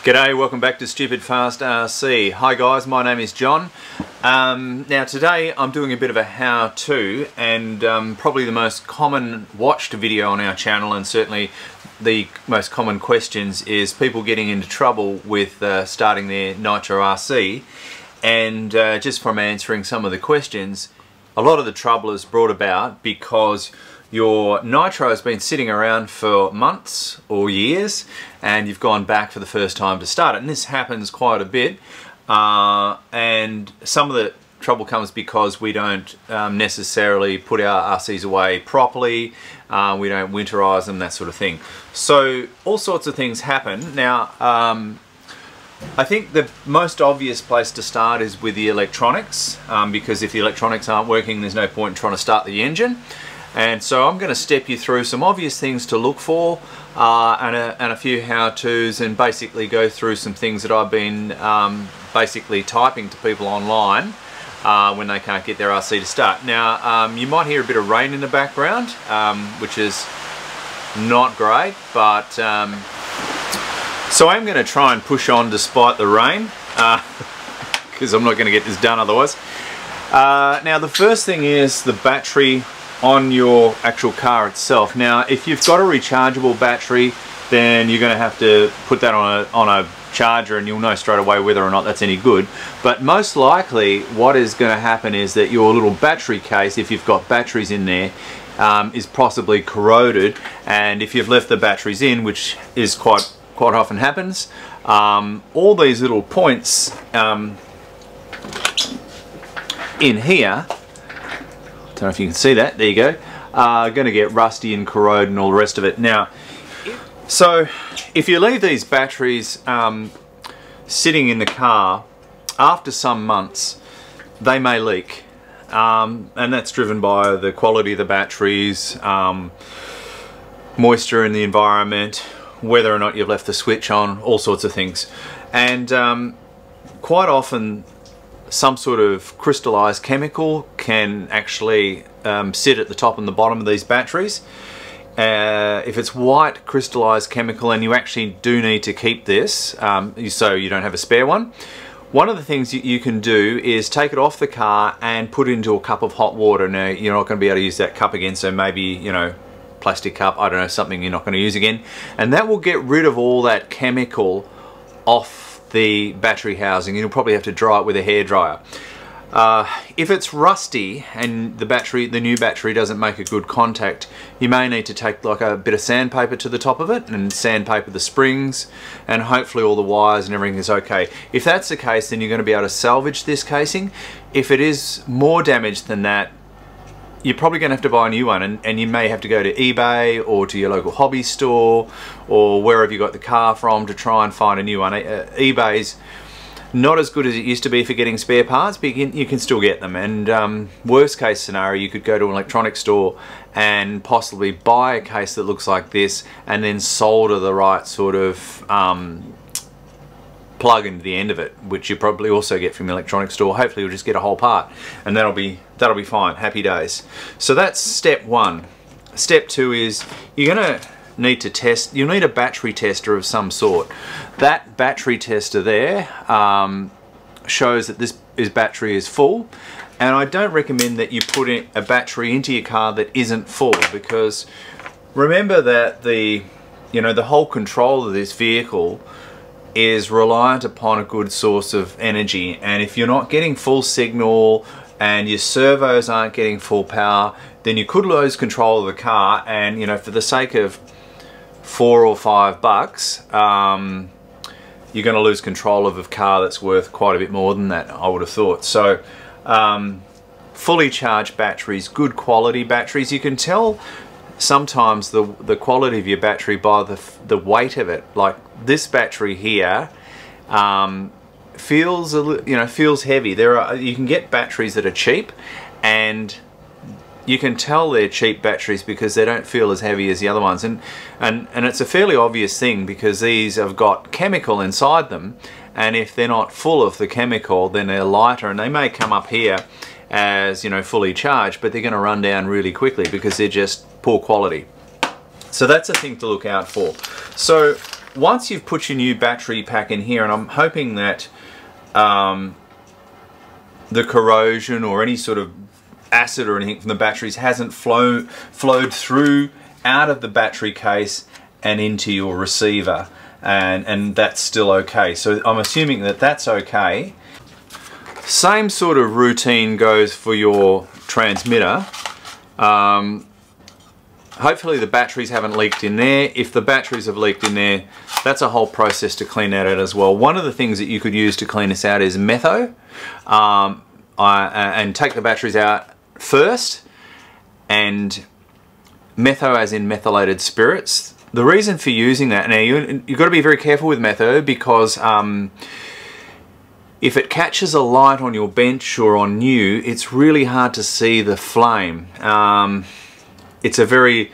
G'day, welcome back to Stupid Fast RC. Hi guys, my name is John. Now today I'm doing a bit of a how-to, and probably the most common watched video on our channel, and certainly the most common questions, is people getting into trouble with starting their Nitro RC. And just from answering some of the questions, a lot of the trouble is brought about because your Nitro has been sitting around for months or years and you've gone back for the first time to start it. And this happens quite a bit. And some of the trouble comes because we don't necessarily put our RCs away properly. We don't winterize them, that sort of thing. So all sorts of things happen. Now, I think the most obvious place to start is with the electronics, because if the electronics aren't working, there's no point in trying to start the engine. And so I'm going to step you through some obvious things to look for, and a few how-tos, and basically go through some things that I've been basically typing to people online when they can't get their RC to start. Now, you might hear a bit of rain in the background, which is not great, but so I'm going to try and push on despite the rain, because I'm not going to get this done otherwise. Now, the first thing is the battery on your actual car itself. Now, if you've got a rechargeable battery, then you're going to have to put that on a charger, and you'll know straight away whether or not that's any good. But most likely what is going to happen is that your little battery case, if you've got batteries in there, is possibly corroded, and if you've left the batteries in, which is quite often happens, all these little points in here, don't know if you can see that, there you go, are going to get rusty and corrode and all the rest of it. Now, so if you leave these batteries sitting in the car, after some months they may leak, and that's driven by the quality of the batteries, moisture in the environment, whether or not you've left the switch on, all sorts of things. And quite often some sort of crystallized chemical can actually sit at the top and the bottom of these batteries. If it's white crystallized chemical, and you actually do need to keep this so you don't have a spare one, one of the things you can do is take it off the car and put it into a cup of hot water. Now, you're not going to be able to use that cup again, so maybe, you know, plastic cup, I don't know, something you're not going to use again, and that will get rid of all that chemical off the battery housing. You'll probably have to dry it with a hairdryer. If it's rusty and the new battery doesn't make a good contact, you may need to take like a bit of sandpaper to the top of it and sandpaper the springs, and hopefully all the wires and everything is okay. If that's the case, then you're going to be able to salvage this casing. If it is more damaged than that, you're probably going to have to buy a new one, and you may have to go to eBay or to your local hobby store or wherever you got the car from to try and find a new one. eBay's not as good as it used to be for getting spare parts, but you can still get them. And worst case scenario, you could go to an electronics store and possibly buy a case that looks like this, and then solder the right sort of plug into the end of it, which you probably also get from the electronics store. Hopefully you'll just get a whole part, and that'll be fine. Happy days. So that's step one. Step two is you're going to need to test. You'll need a battery tester of some sort. That battery tester there shows that this battery is full, and I don't recommend that you put in a battery into your car that isn't full, because remember that the whole control of this vehicle is reliant upon a good source of energy, and if you're not getting full signal and your servos aren't getting full power, then you could lose control of the car, and for the sake of $4 or $5, you're going to lose control of a car that's worth quite a bit more than that, I would have thought. So fully charged batteries, good quality batteries. You can tell sometimes the quality of your battery by the weight of it. Like this battery here feels feels heavy. You can get batteries that are cheap, and you can tell they're cheap batteries because they don't feel as heavy as the other ones, and it's a fairly obvious thing because these have got chemical inside them, and if they're not full of the chemical, then they're lighter, and they may come up here as fully charged, but they're going to run down really quickly because they're just poor quality. So that's a thing to look out for. So once you've put your new battery pack in here, and I'm hoping that the corrosion or any sort of acid or anything from the batteries hasn't flowed through out of the battery case and into your receiver, and that's still okay. So I'm assuming that that's okay. Same sort of routine goes for your transmitter. Hopefully the batteries haven't leaked in there. If the batteries have leaked in there, that's a whole process to clean that out as well. One of the things that you could use to clean this out is metho, and take the batteries out first, and metho as in methylated spirits. The reason for using that, now you've got to be very careful with metho, because if it catches a light on your bench or on you, it's really hard to see the flame. It's a very,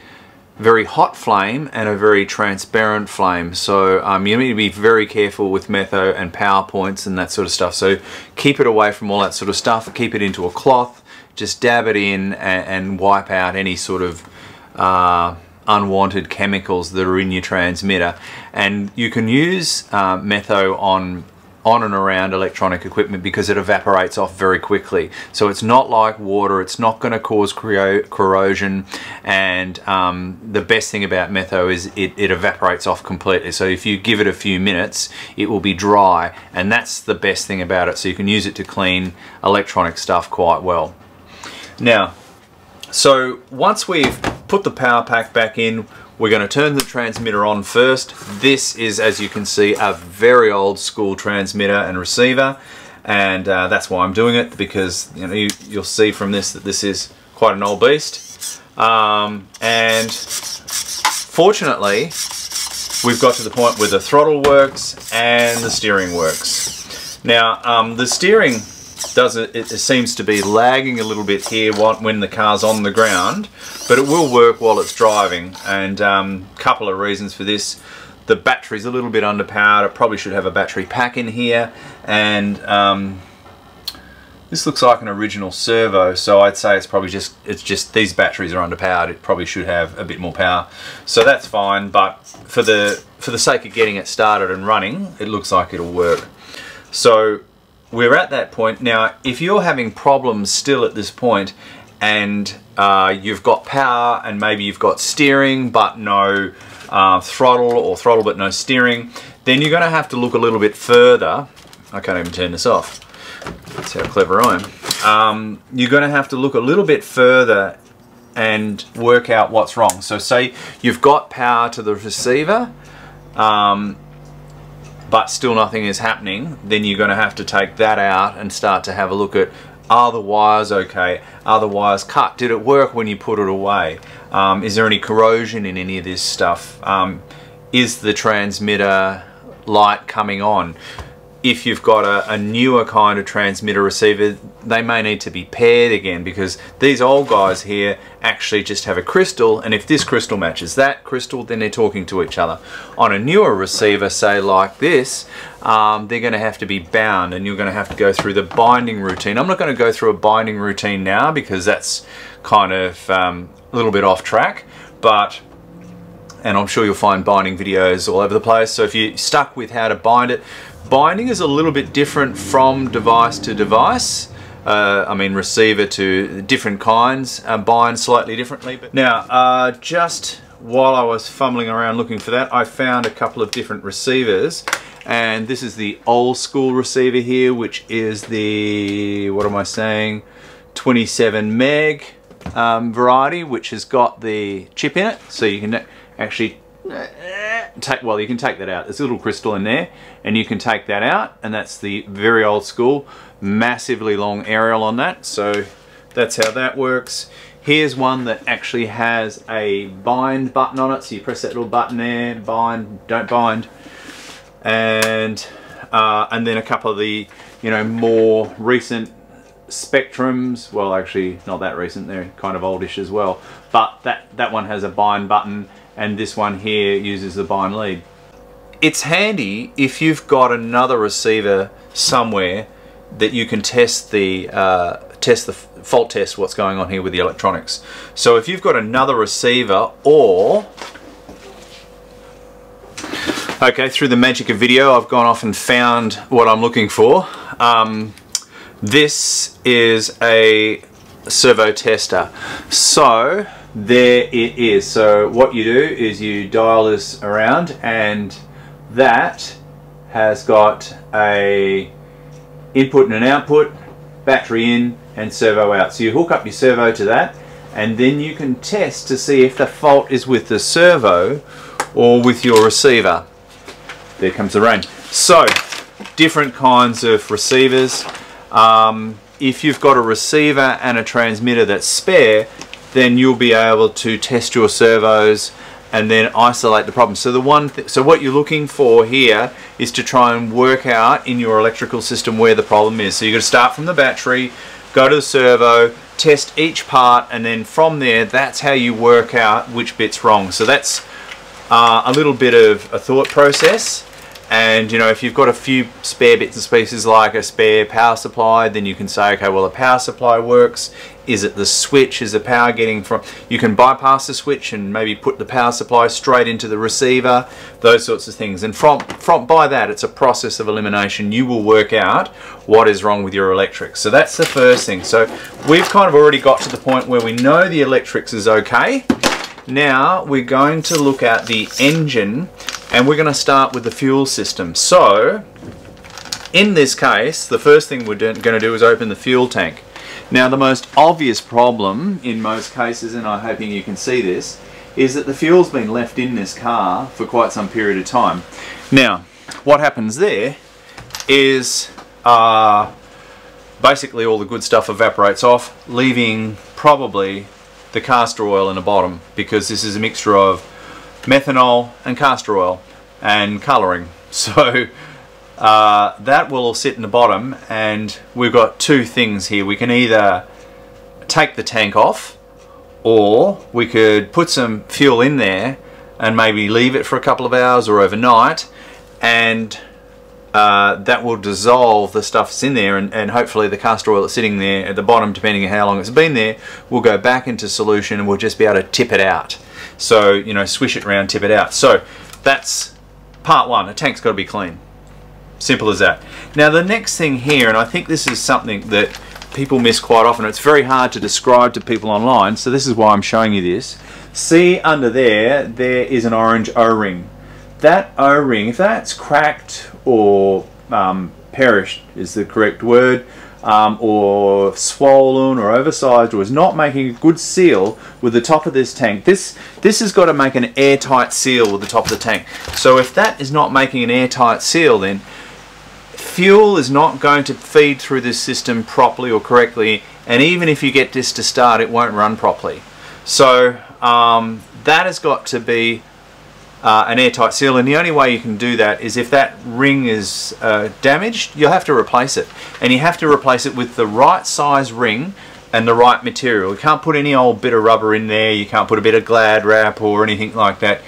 very hot flame and a very transparent flame. So you need to be very careful with metho and power points and that sort of stuff. So keep it away from all that sort of stuff. Keep it into a cloth. Just dab it in and wipe out any sort of unwanted chemicals that are in your transmitter. And you can use metho on and around electronic equipment because it evaporates off very quickly. So it's not like water, it's not going to cause corrosion, and the best thing about metho is it evaporates off completely. So if you give it a few minutes, it will be dry, and that's the best thing about it. So you can use it to clean electronic stuff quite well. Now, so once we've put the power pack back in, we're going to turn the transmitter on first. This is, as you can see, a very old school transmitter and receiver, and that's why I'm doing it, because you'll see from this that this is quite an old beast. And fortunately, we've got to the point where the throttle works and the steering works. Now, the steering it seems to be lagging a little bit here when the car's on the ground, but it will work while it's driving, and couple of reasons for this. The battery's a little bit underpowered. It probably should have a battery pack in here, and this looks like an original servo, so I'd say it's just these batteries are underpowered. It probably should have a bit more power, so that's fine, but for the sake of getting it started and running, it looks like it'll work. So we're at that point. Now, if you're having problems still at this point, and you've got power and maybe you've got steering but no throttle, or throttle but no steering, then you're going to have to look a little bit further. I can't even turn this off. That's how clever I am. You're going to have to look a little bit further and work out what's wrong. So say you've got power to the receiver, but still nothing is happening, then you're going to have to take that out and start to have a look at, are the wires okay? Are the wires cut? Did it work when you put it away? Is there any corrosion in any of this stuff? Is the transmitter light coming on? If you've got a newer kind of transmitter receiver, they may need to be paired again, because these old guys here actually just have a crystal, and if this crystal matches that crystal, then they're talking to each other. On a newer receiver, say like this, they're going to have to be bound, and you're going to have to go through the binding routine. I'm not going to go through a binding routine now, because that's kind of a little bit off track, and I'm sure you'll find binding videos all over the place. So if you're stuck with how to bind it, binding is a little bit different from device to device. I mean, receiver to different kinds bind slightly differently. But now, just while I was fumbling around looking for that, I found a couple of different receivers, and this is the old school receiver here, which is the, what am I saying, 27 meg variety, which has got the chip in it, so you can actually you can take that out. There's a little crystal in there, and you can take that out, and that's the very old school, massively long aerial on that. So that's how that works. Here's one that actually has a bind button on it, so you press that little button there, bind, don't bind, and then a couple of the more recent Spectrums, well, actually not that recent, they're kind of oldish as well, but that one has a bind button, and this one here uses the bind lead. It's handy if you've got another receiver somewhere that you can test the fault test what's going on here with the electronics. So if you've got another receiver, or Okay, through the magic of video, I've gone off and found what I'm looking for. This is a servo tester. So there it is. So what you do is you dial this around, and that has got a input and an output, battery in and servo out. So you hook up your servo to that, and then you can test to see if the fault is with the servo or with your receiver. There comes the rain. So different kinds of receivers. If you've got a receiver and a transmitter that's spare, then you'll be able to test your servos and then isolate the problem. So so what you're looking for here is to try and work out in your electrical system where the problem is. So you've got to start from the battery, go to the servo, test each part, and then from there, that's how you work out which bit's wrong. So that's a little bit of a thought process. And you know, if you've got a few spare bits and pieces like a spare power supply, then you can say, okay, well, the power supply works. Is it the switch? Is the power getting from... You can bypass the switch and maybe put the power supply straight into the receiver, those sorts of things. And by that, it's a process of elimination. You will work out what is wrong with your electrics. So that's the first thing. So we've kind of already got to the point where we know the electrics is okay. Now we're going to look at the engine, and we're going to start with the fuel system. So in this case, the first thing we're going to do is open the fuel tank. Now the most obvious problem in most cases, and I'm hoping you can see this, is that the fuel's been left in this car for quite some period of time. Now what happens there is basically all the good stuff evaporates off, leaving probably the castor oil in the bottom, because this is a mixture of methanol and castor oil and colouring. So that will all sit in the bottom, and we've got two things here. We can either take the tank off, or we could put some fuel in there and maybe leave it for a couple of hours or overnight, and that will dissolve the stuff that's in there, and hopefully the castor oil that's sitting there at the bottom, depending on how long it's been there, will go back into solution, and we'll just be able to tip it out. So, you know, swish it around, tip it out. So that's part one. The tank's got to be clean. Simple as that. Now the next thing here, and I think this is something that people miss quite often, it's very hard to describe to people online, so this is why I'm showing you this. See under there is an orange O-ring. That O-ring, if that's cracked or perished is the correct word, or swollen or oversized, or is not making a good seal with the top of this tank, this has got to make an airtight seal with the top of the tank. So if that is not making an airtight seal, then fuel is not going to feed through this system properly or correctly, and even if you get this to start, it won't run properly. So that has got to be an airtight seal, and the only way you can do that is if that ring is damaged, you'll have to replace it, and you have to replace it with the right size ring and the right material. You can't put any old bit of rubber in there, you can't put a bit of Glad wrap or anything like that,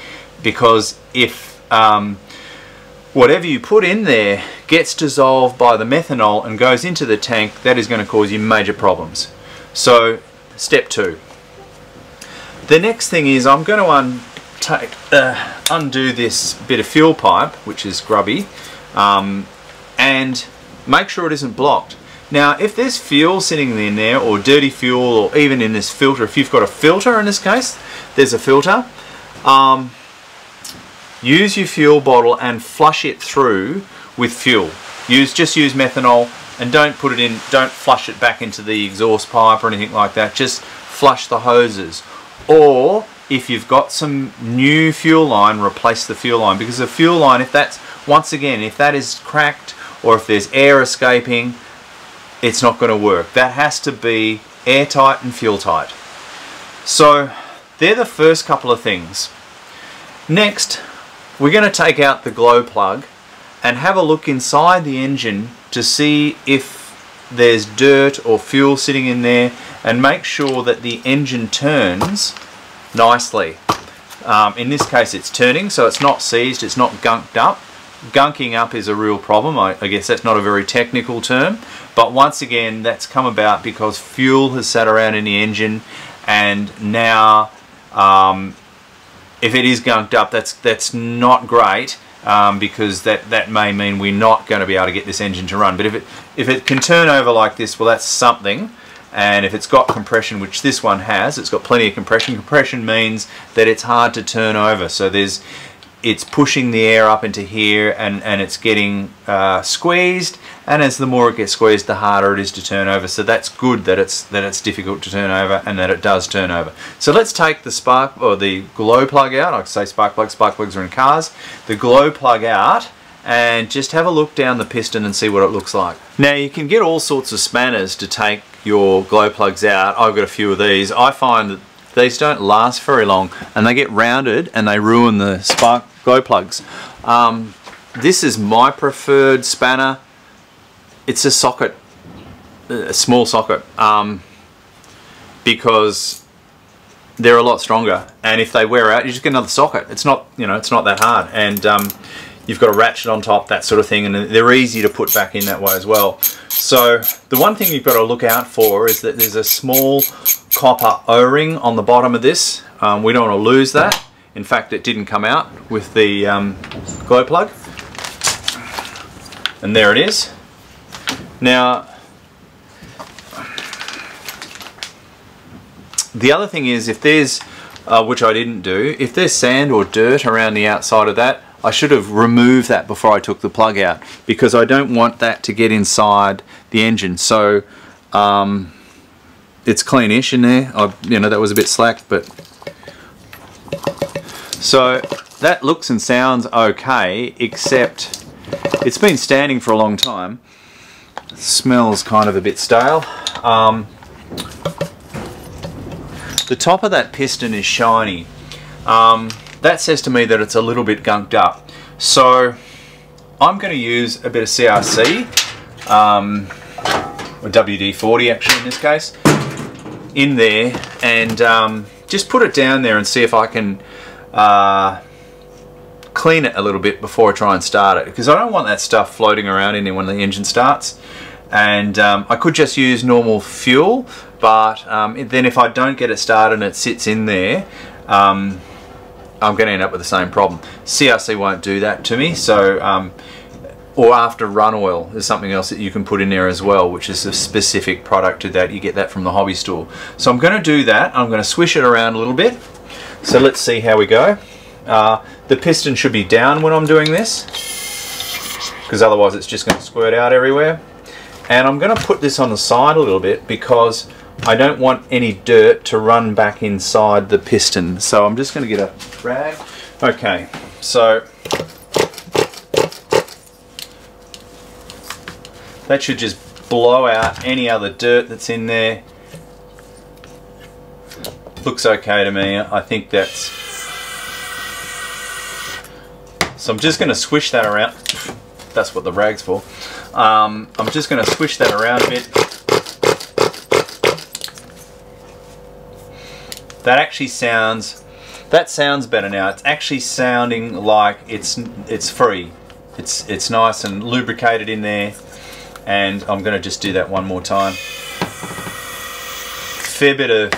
because if whatever you put in there gets dissolved by the methanol and goes into the tank, that is going to cause you major problems. So step two. The next thing is I'm going to undo this bit of fuel pipe, which is grubby, and make sure it isn't blocked. Now if there's fuel sitting in there, or dirty fuel, or even in this filter, if you've got a filter, in this case there's a filter, use your fuel bottle and flush it through with fuel. Just use methanol, and don't flush it back into the exhaust pipe or anything like that. Just flush the hoses. Or if you've got some new fuel line, replace the fuel line, because the fuel line, if that's, once again, if that is cracked or if there's air escaping, it's not going to work. That has to be airtight and fuel tight. So they're the first couple of things. Next, we're going to take out the glow plug and have a look inside the engine to see if there's dirt or fuel sitting in there, and make sure that the engine turns nicely. In this case it's turning, so it's not seized, it's not gunked up. Gunking up is a real problem. I guess that's not a very technical term, but once again that's come about because fuel has sat around in the engine, and now if it is gunked up, that's not great, because that may mean we're not going to be able to get this engine to run. But if it can turn over like this, well, that's something. And if it's got compression, which this one has, it's got plenty of compression. Compression means that it's hard to turn over. So it's pushing the air up into here, and it's getting squeezed. And as the more it gets squeezed, the harder it is to turn over. So that's good that it's difficult to turn over, and that it does turn over. So let's take the spark or the glow plug out. I could say spark plugs. Spark plugs are in cars. The glow plug out, and just have a look down the piston and see what it looks like. Now you can get all sorts of spanners to take your glow plugs out. I've got a few of these. I find that these don't last very long, and they get rounded and they ruin the spark glow plugs. This is my preferred spanner. It's a socket, a small socket, because they're a lot stronger, and if they wear out, you just get another socket. It's not, it's not that hard, and you've got a ratchet on top, that sort of thing, and they're easy to put back in that way as well. So the one thing you've got to look out for is that there's a small copper O-ring on the bottom of this. We don't want to lose that. In fact, it didn't come out with the glow plug, and there it is. Now, the other thing is, if there's, which I didn't do, if there's sand or dirt around the outside of that, I should have removed that before I took the plug out, because I don't want that to get inside the engine. So it's cleanish in there. That was a bit slack, but so that looks and sounds okay, except it's been standing for a long time. It smells kind of a bit stale. The top of that piston is shiny. That says to me that it's a little bit gunked up. So I'm going to use a bit of CRC, or WD-40 actually in this case, in there, and just put it down there and see if I can clean it a little bit before I try and start it, because I don't want that stuff floating around in there when the engine starts. And I could just use normal fuel, but then if I don't get it started and it sits in there, I'm going to end up with the same problem. CRC won't do that to me, so or after run oil, there's something else that you can put in there as well, which is a specific product to that. You get that from the hobby store. So I'm going to do that. I'm going to swish it around a little bit. So let's see how we go. The piston should be down when I'm doing this, because otherwise it's just going to squirt out everywhere. And I'm going to put this on the side a little bit because I don't want any dirt to run back inside the piston. So I'm just going to get a rag. Okay, so that should just blow out any other dirt that's in there. Looks okay to me. I think that's... So I'm just going to swish that around. That's what the rag's for. I'm just going to swish that around a bit. That actually sounds... That sounds better now. It's actually sounding like it's free. It's nice and lubricated in there. And I'm going to just do that one more time. Fair bit of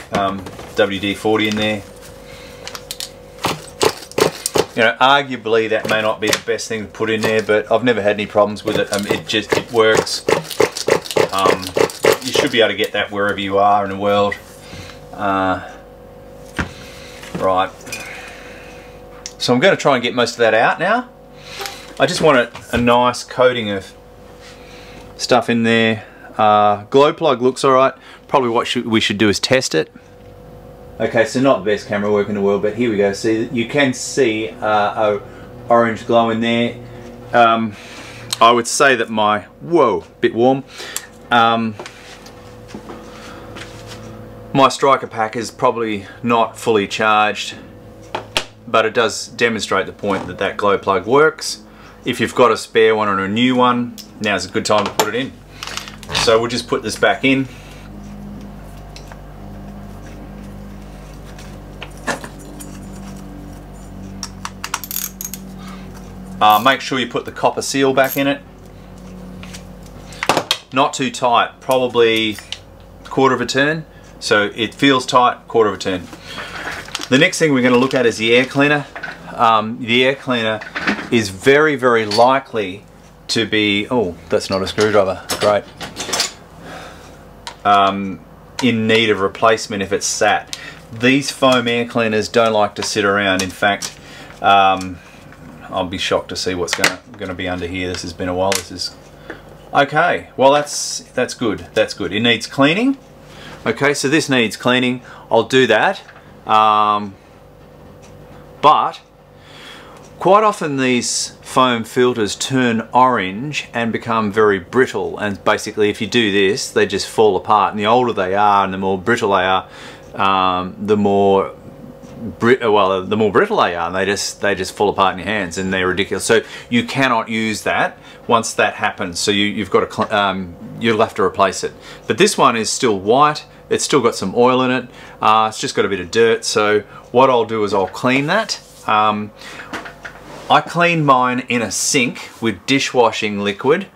WD-40 in there. Arguably that may not be the best thing to put in there, but I've never had any problems with it. It works. You should be able to get that wherever you are in the world. Right. So I'm going to try and get most of that out now. I just want a nice coating of stuff in there. Glow plug looks alright. Probably what we should do is test it. Okay, so not the best camera work in the world, but here we go. See, you can see a orange glow in there. I would say that my, bit warm. My striker pack is probably not fully charged, but it does demonstrate the point that that glow plug works. If you've got a spare one or a new one, now's a good time to put it in. So we'll just put this back in. Make sure you put the copper seal back in it. Not too tight, probably quarter of a turn. So it feels tight, quarter of a turn. The next thing we're going to look at is the air cleaner. The air cleaner is very, very likely to be, oh, that's not a screwdriver, great, in need of replacement if it's sat. These foam air cleaners don't like to sit around. In fact, I'll be shocked to see what's going to be under here. This has been a while. This is okay. Well, that's good. That's good. It needs cleaning. Okay, so this needs cleaning. I'll do that. But quite often these foam filters turn orange and become very brittle, and basically if you do this they just fall apart, and the older they are and the more brittle they are, the more brittle they are, and they just fall apart in your hands and they're ridiculous. So you cannot use that once that happens, so you've got to you'll have to replace it. But this one is still white, it's still got some oil in it, it's just got a bit of dirt, so what I'll do is I'll clean that. I clean mine in a sink with dishwashing liquid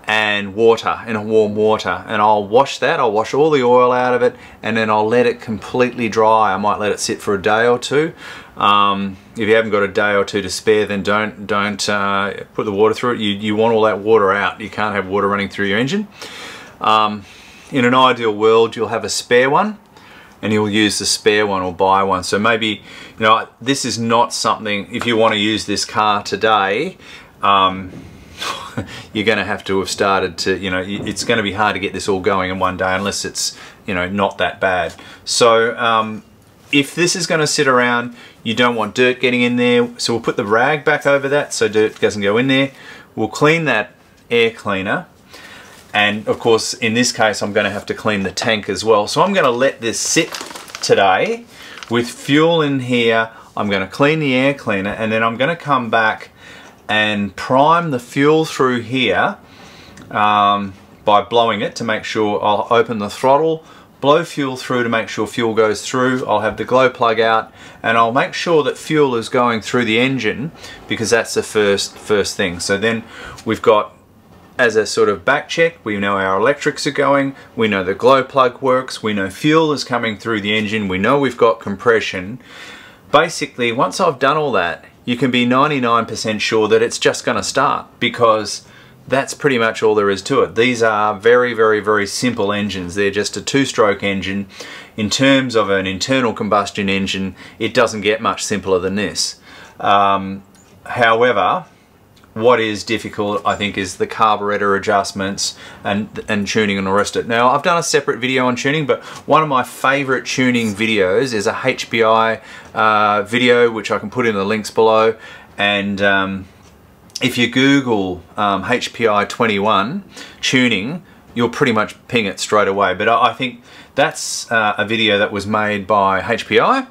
and water, in a warm water, and I'll wash that. I'll wash all the oil out of it, and then I'll let it completely dry. I might let it sit for a day or two. If you haven't got a day or two to spare, then don't put the water through it. You want all that water out. You can't have water running through your engine. In an ideal world, you'll have a spare one, and you'll use the spare one or buy one. So maybe, you know, this is not something, if you want to use this car today, you're going to have to have started to, you know, it's going to be hard to get this all going in one day unless it's, you know, not that bad. So if this is going to sit around, you don't want dirt getting in there, so we'll put the rag back over that so dirt doesn't go in there. We'll clean that air cleaner. And of course, in this case, I'm going to have to clean the tank as well. So I'm going to let this sit today with fuel in here. I'm going to clean the air cleaner, and then I'm going to come back and prime the fuel through here by blowing it to make sure. I'll open the throttle, blow fuel through to make sure fuel goes through. I'll have the glow plug out, and I'll make sure that fuel is going through the engine, because that's the first thing. So then we've got, as a sort of back check, we know our electrics are going, we know the glow plug works, we know fuel is coming through the engine, we know we've got compression. Basically, once I've done all that, you can be 99% sure that it's just going to start, because that's pretty much all there is to it. These are very, very, very simple engines. They're just a two-stroke engine. In terms of an internal combustion engine, it doesn't get much simpler than this. However, what is difficult, I think, is the carburetor adjustments and tuning and the rest of it. Now, I've done a separate video on tuning, but one of my favorite tuning videos is a HPI video, which I can put in the links below. And if you Google HPI 21 tuning, you'll pretty much ping it straight away. But I think that's a video that was made by HPI,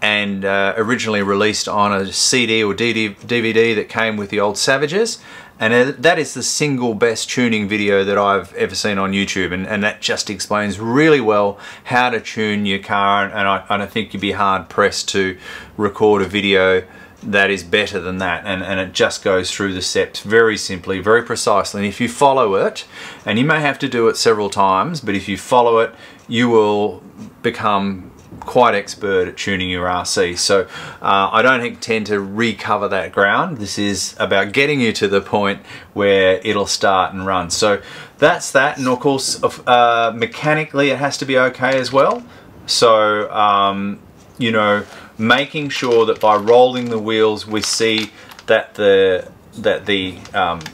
and originally released on a CD or DVD that came with the old Savages, and that is the single best tuning video that I've ever seen on YouTube, and that just explains really well how to tune your car, and I think you'd be hard pressed to record a video that is better than that, and it just goes through the steps very simply, very precisely, and if you follow it, and you may have to do it several times, but if you follow it, you will become quite expert at tuning your RC. So I don't intend to recover that ground. This is about getting you to the point where it'll start and run. So that's that, and of course mechanically it has to be okay as well. So you know, making sure that by rolling the wheels we see that the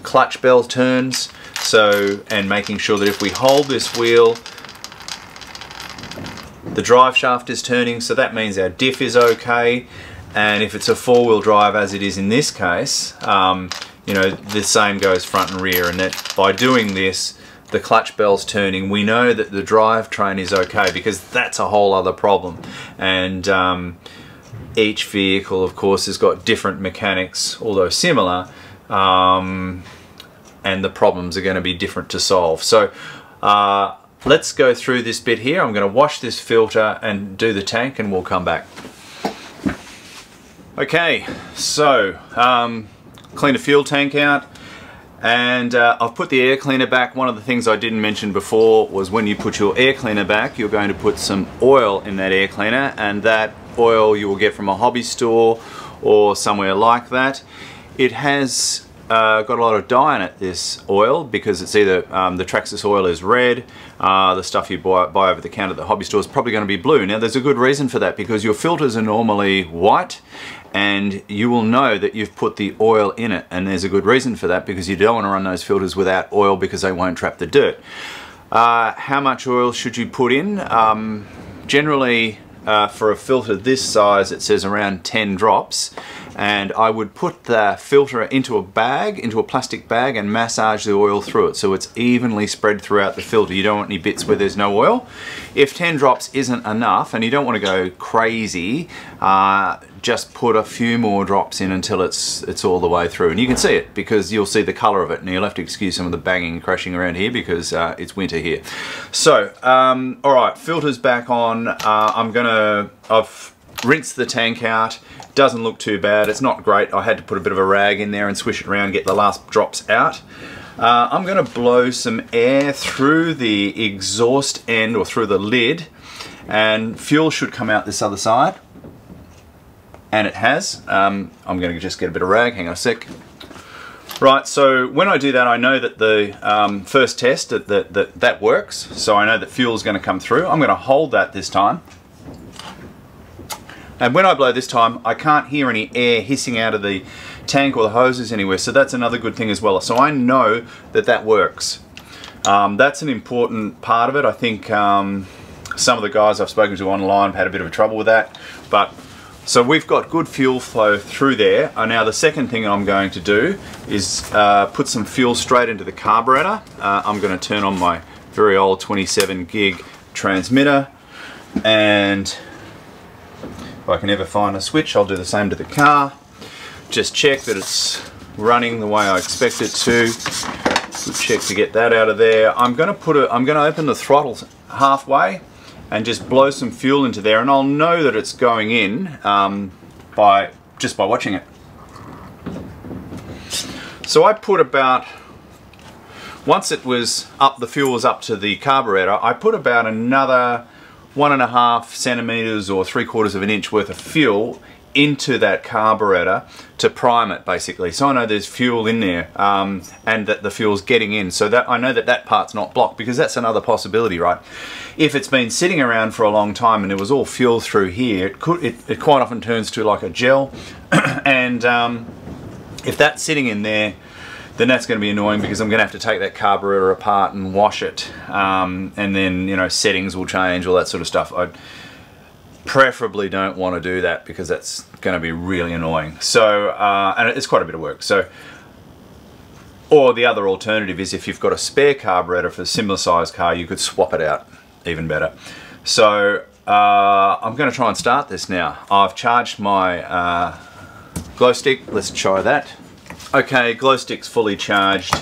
clutch bell turns, so, and making sure that if we hold this wheel, the drive shaft is turning, so that means our diff is okay. And if it's a four-wheel drive, as it is in this case, you know, the same goes front and rear, and that by doing this, the clutch bell's turning, we know that the drivetrain is okay, because that's a whole other problem. And each vehicle, of course, has got different mechanics, although similar, and the problems are going to be different to solve. So let's go through this bit here. I'm going to wash this filter and do the tank, and we'll come back. Okay, so clean the fuel tank out, and I've put the air cleaner back. One of the things I didn't mention before was when you put your air cleaner back, you're going to put some oil in that air cleaner, and that oil you will get from a hobby store or somewhere like that. It has got a lot of dye in it, this oil, because it's either the Traxxas oil is red, the stuff you buy over the counter at the hobby store is probably going to be blue. Now there's a good reason for that, because your filters are normally white, and you will know that you've put the oil in it, and there's a good reason for that, because you don't want to run those filters without oil because they won't trap the dirt. How much oil should you put in? Generally, for a filter this size, it says around 10 drops, and I would put the filter into a bag, into a plastic bag, and massage the oil through it so it's evenly spread throughout the filter. You don't want any bits where there's no oil. If 10 drops isn't enough and you don't want to go crazy, just put a few more drops in until it's all the way through, and you can see it because you'll see the color of it, and you'll have to excuse some of the banging and crashing around here because it's winter here. So all right, filters back on. I've rinsed the tank out. Doesn't look too bad. It's not great. I had to put a bit of a rag in there and swish it around, get the last drops out. I'm going to blow some air through the exhaust end, or through the lid, and fuel should come out this other side. And it has. I'm going to just get a bit of rag. Hang on a sec. Right, so when I do that, I know that the first test that works. So I know that fuel is going to come through. I'm going to hold that this time. And when I blow this time, I can't hear any air hissing out of the tank or the hoses anywhere, so that's another good thing as well. So I know that that works. That's an important part of it. I think some of the guys I've spoken to online have had a bit of trouble with that. So we've got good fuel flow through there. Now the second thing I'm going to do is put some fuel straight into the carburetor. I'm going to turn on my very old 27 gig transmitter, and if I can ever find a switch, I'll do the same to the car. Just check that it's running the way I expect it to. Good check to get that out of there. I'm going to open the throttle halfway and just blow some fuel into there, and I'll know that it's going in just by watching it. So I put about, once it was up, the fuel was up to the carburetor, I put about another 1.5 centimeters or 3/4 of an inch worth of fuel into that carburetor to prime it, basically. So I know there's fuel in there, and that the fuel's getting in, so that I know that that part's not blocked, because that's another possibility, right? If it's been sitting around for a long time and there was all fuel through here, it quite often turns to like a gel, and if that's sitting in there, then that's going to be annoying, because I'm going to have to take that carburetor apart and wash it, and then, you know, settings will change, all that sort of stuff. I preferably don't want to do that, because that's going to be really annoying. So, and it's quite a bit of work. So, or the other alternative is, if you've got a spare carburetor for a similar size car, you could swap it out, even better. So I'm going to try and start this now. I've charged my glow stick. Let's try that. Okay, glow stick's fully charged.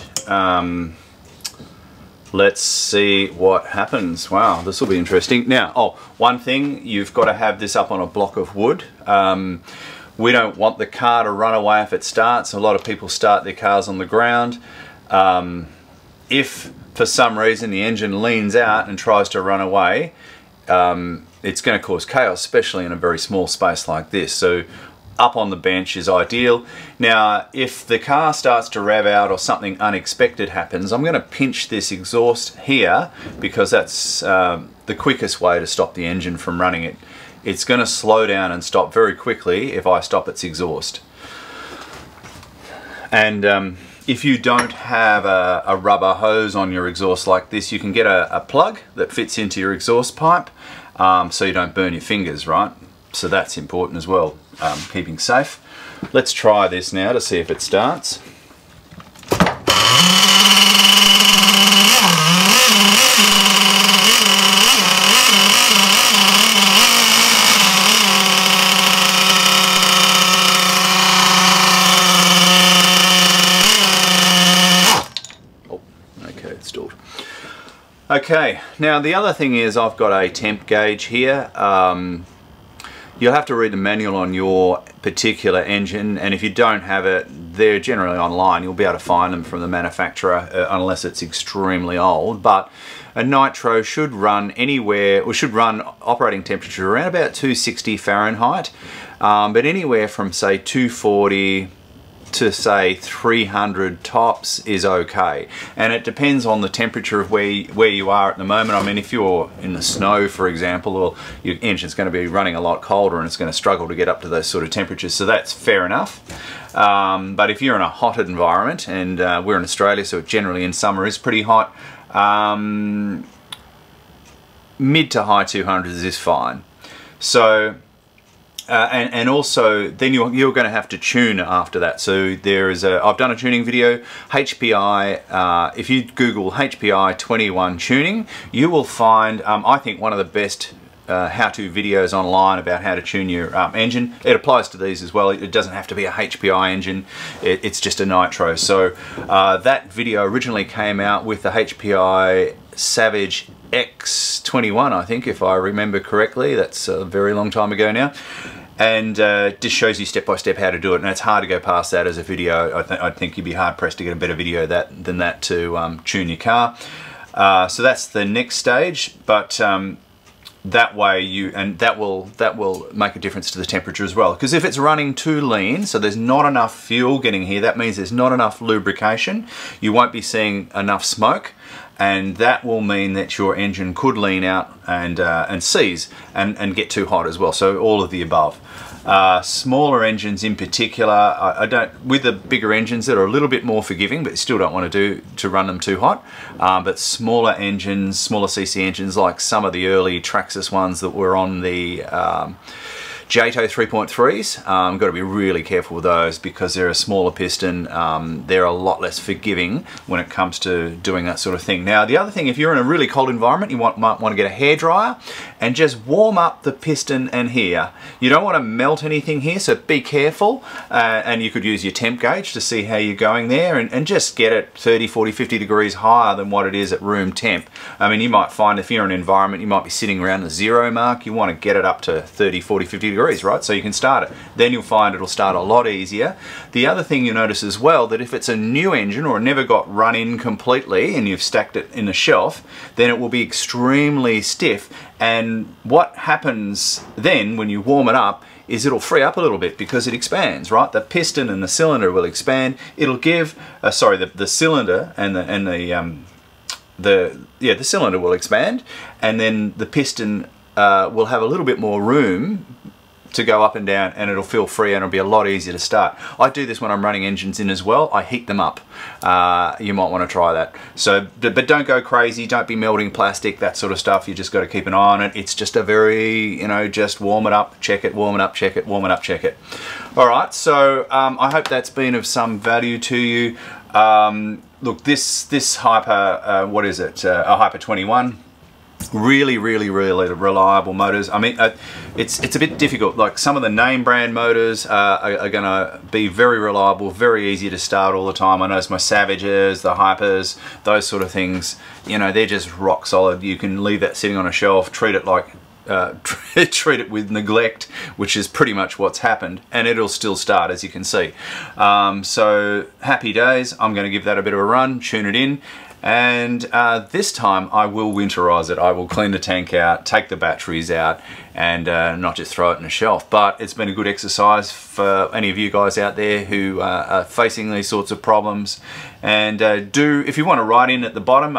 Let's see what happens. Wow, this will be interesting. Now, one thing, you've got to have this up on a block of wood. We don't want the car to run away if it starts. A lot of people start their cars on the ground. If for some reason the engine leans out and tries to run away, it's going to cause chaos, especially in a very small space like this. So up on the bench is ideal. Now, if the car starts to rev out or something unexpected happens, I'm going to pinch this exhaust here, because that's the quickest way to stop the engine from running. It's going to slow down and stop very quickly if I stop its exhaust. And if you don't have a rubber hose on your exhaust like this, you can get a plug that fits into your exhaust pipe, so you don't burn your fingers, right? So that's important as well, keeping safe. Let's try this now to see if it starts. Oh, okay, it's stalled. Okay, now the other thing is, I've got a temp gauge here. You'll have to read the manual on your particular engine, and if you don't have it, they're generally online. You'll be able to find them from the manufacturer, unless it's extremely old. But a Nitro should run anywhere, or should run operating temperature around about 260 Fahrenheit, but anywhere from say 240 to say 300 tops is okay, and it depends on the temperature of where you are at the moment. I mean, if you're in the snow, for example, well, your engine's going to be running a lot colder and it's going to struggle to get up to those sort of temperatures, so that's fair enough. But if you're in a hot environment, and we're in Australia, so generally in summer is pretty hot, mid to high 200s is fine. So and also then you're going to have to tune after that. So there is I've done a tuning video, HPI. If you Google HPI 21 tuning, you will find I think one of the best how-to videos online about how to tune your engine. It applies to these as well. It doesn't have to be a HPI engine, it's just a Nitro. So that video originally came out with the HPI Savage X21, I think, if I remember correctly. That's a very long time ago now, and just shows you step by step how to do it, and it's hard to go past that as a video. I think you'd be hard pressed to get a better video than that to tune your car. So that's the next stage, but that way that will make a difference to the temperature as well, because if it's running too lean, so there's not enough fuel getting here, that means there's not enough lubrication, you won't be seeing enough smoke, and that will mean that your engine could lean out and seize and get too hot as well. So all of the above. Smaller engines in particular, I don't, with the bigger engines that are a little bit more forgiving, but you still don't want to run them too hot. But smaller engines, smaller CC engines, like some of the early Traxxas ones that were on the JATO 3.3s, got to be really careful with those because they're a smaller piston. They're a lot less forgiving when it comes to doing that sort of thing. Now, the other thing, if you're in a really cold environment, you might want to get a hairdryer and just warm up the piston and here. You don't want to melt anything here, so be careful. And you could use your temp gauge to see how you're going there, and just get it 30, 40, 50 degrees higher than what it is at room temp. I mean, you might find if you're in an environment, you might be sitting around the 0 mark, you want to get it up to 30, 40, 50 degrees. Right, so you can start it. Then you'll find it'll start a lot easier. The other thing you'll notice as well, that if it's a new engine or never got run in completely and you've stacked it in a shelf, then it will be extremely stiff. And what happens then when you warm it up is it'll free up a little bit because it expands, right? The piston and the cylinder will expand. It'll give, sorry, the cylinder and the cylinder will expand, and then the piston will have a little bit more room to go up and down, and it'll feel free and it'll be a lot easier to start. I do this when I'm running engines in as well. I heat them up. You might want to try that. So, but don't go crazy. Don't be melting plastic, that sort of stuff. You just got to keep an eye on it. It's just a very, just warm it up, check it, warm it up, check it, warm it up, check it. All right, so I hope that's been of some value to you. Look, this Hyper, what is it? A Hyper 21. Really reliable motors. I mean, it's a bit difficult. Like some of the name brand motors are going to be very reliable, very easy to start all the time. I notice my Savages, the Hypers, those sort of things, they're just rock solid. You can leave that sitting on a shelf, treat it like treat it with neglect, which is pretty much what's happened, and it'll still start, as you can see. So happy days. I'm going to give that a bit of a run, tune it in, and this time I will winterize it. I will clean the tank out, take the batteries out, and not just throw it in a shelf. But it's been a good exercise for any of you guys out there who are facing these sorts of problems. And if you want to write in at the bottom,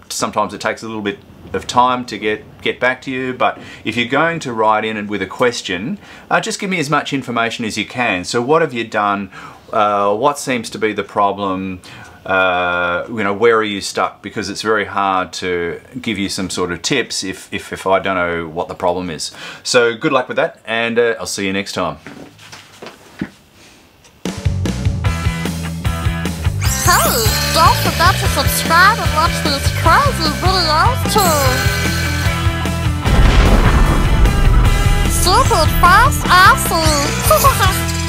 sometimes it takes a little bit of time to get back to you, but if you're going to write in and with a question, just give me as much information as you can. So what have you done? What seems to be the problem? Where are you stuck? Because it's very hard to give you some sort of tips if I don't know what the problem is. So good luck with that, and I'll see you next time. Hey, don't forget to subscribe and watch these crazy videos too. Stupid fast, awesome.